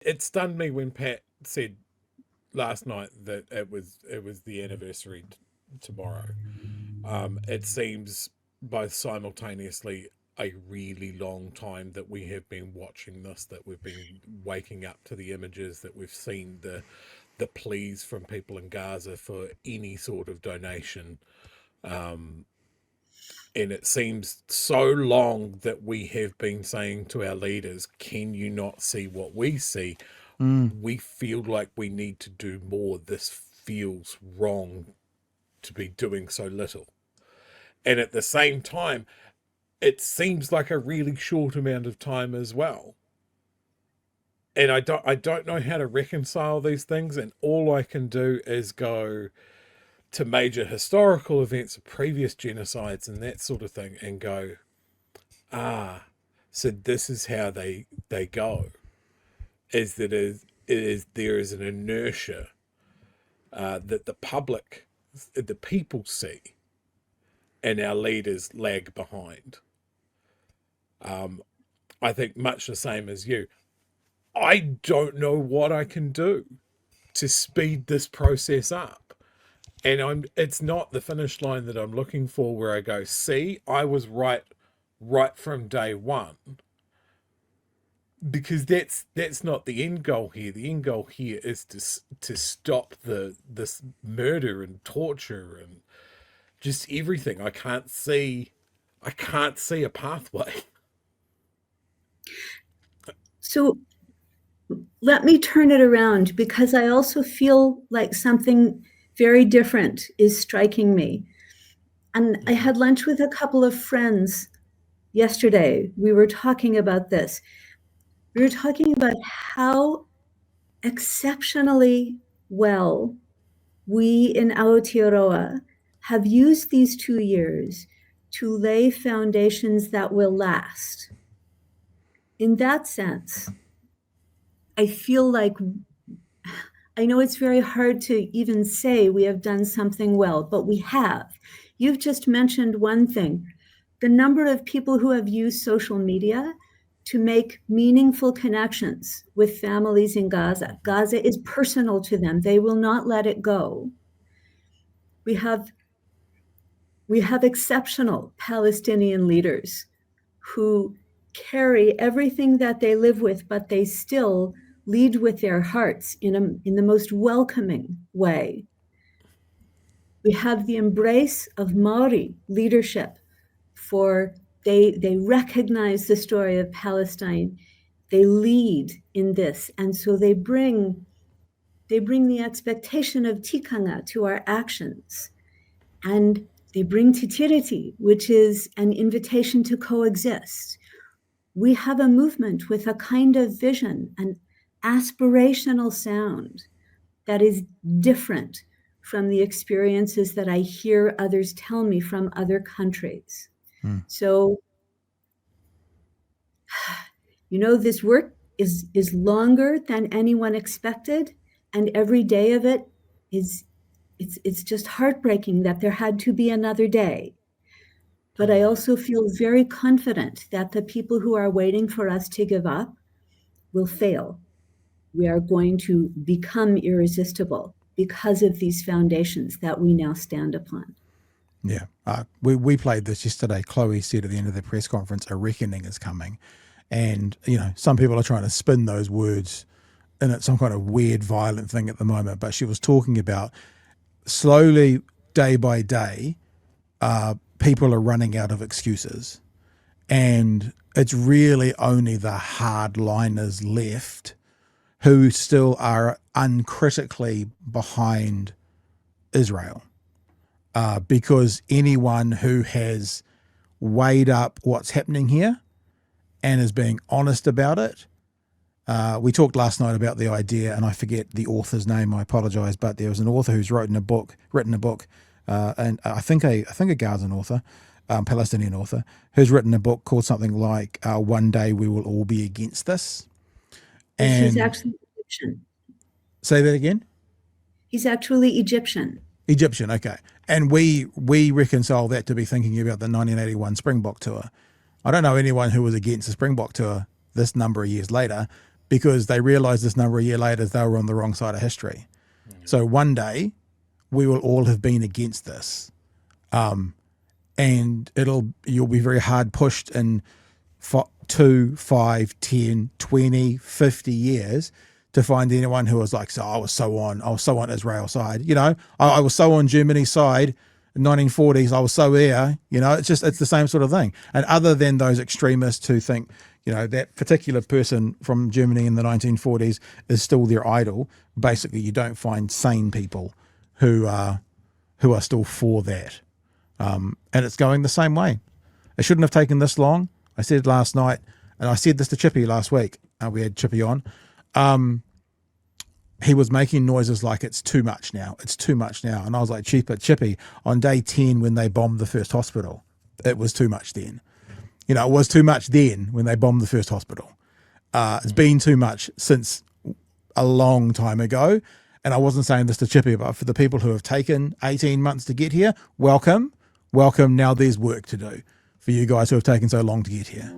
It stunned me when Pat said last night that it was the anniversary tomorrow. It seems both simultaneously a really long time that we have been watching this, that we've been waking up to the images, that we've seen the pleas from people in Gaza for any sort of donation. Um, and it seems so long that we have been saying to our leaders, can you not see what we see? Mm. We feel like we need to do more. This feels wrong to be doing so little. And at the same time, it seems like a really short amount of time as well. And I don't know how to reconcile these things, and all I can do is go to major historical events of previous genocides and that sort of thing and go, ah, so this is how they go. Is that is there is an inertia that the public, the people see, and our leaders lag behind. I think much the same as you. I don't know what I can do to speed this process up. And it's not the finish line that I'm looking for where I go, see, I was right from day one. Because that's not the end goal here. The end goal here is to stop this murder and torture and just everything. I can't see a pathway. So let me turn it around, because I also feel like something very different is striking me. And I had lunch with a couple of friends yesterday. We were talking about this. We were talking about how exceptionally well we in Aotearoa have used these 2 years to lay foundations that will last. In that sense, I feel like, I know it's very hard to even say we have done something well, but we have. You've just mentioned one thing, the number of people who have used social media to make meaningful connections with families in Gaza. Gaza is personal to them. They will not let it go. We have exceptional Palestinian leaders who carry everything that they live with, but they still lead with their hearts in the most welcoming way. We have the embrace of Maori leadership for they recognize the story of Palestine. They lead in this, and so they bring the expectation of tikanga to our actions, and they bring titiriti, which is an invitation to coexist. We have a movement with a kind of vision, an aspirational sound that is different from the experiences that I hear others tell me from other countries. So, this work is longer than anyone expected, and every day of it it's just heartbreaking that there had to be another day. But I also feel very confident that the people who are waiting for us to give up will fail. We are going to become irresistible because of these foundations that we now stand upon. Yeah. We played this yesterday. Chloe said at the end of the press conference, a reckoning is coming. And, some people are trying to spin those words in it, some kind of weird, violent thing at the moment. But she was talking about slowly, day by day, people are running out of excuses. And it's really only the hardliners left who still are uncritically behind Israel. Because anyone who has weighed up what's happening here and is being honest about it. We talked last night about the idea, and I forget the author's name, I apologize, but there was an author who's written a book, and I think a Gazan author, Palestinian author, who's written a book called something like One Day We Will All Be Against This. And he's actually Egyptian. Say that again? He's actually Egyptian. Egyptian, okay. And we reconcile that to be thinking about the 1981 Springbok tour. I don't know anyone who was against the Springbok tour this number of years later, because they realized this number of years later they were on the wrong side of history. So one day we will all have been against this. And you'll be very hard pushed in 2, 5, 10, 20, 50 years to find anyone who was like, so I was so on Israel's side. You know, I was so on Germany's side in 1940s. I was so there, you know, it's the same sort of thing. And other than those extremists who think, you know, that particular person from Germany in the 1940s is still their idol, basically you don't find sane people who are still for that. And it's going the same way. It shouldn't have taken this long. I said last night, and I said this to Chippy last week. We had Chippy on. He was making noises like it's too much now. It's too much now. And I was like, Chippy, on day 10 when they bombed the first hospital, it was too much then. You know, it was too much then when they bombed the first hospital. It's been too much since a long time ago. And I wasn't saying this to Chippy, but for the people who have taken 18 months to get here, welcome. Now there's work to do for you guys who have taken so long to get here.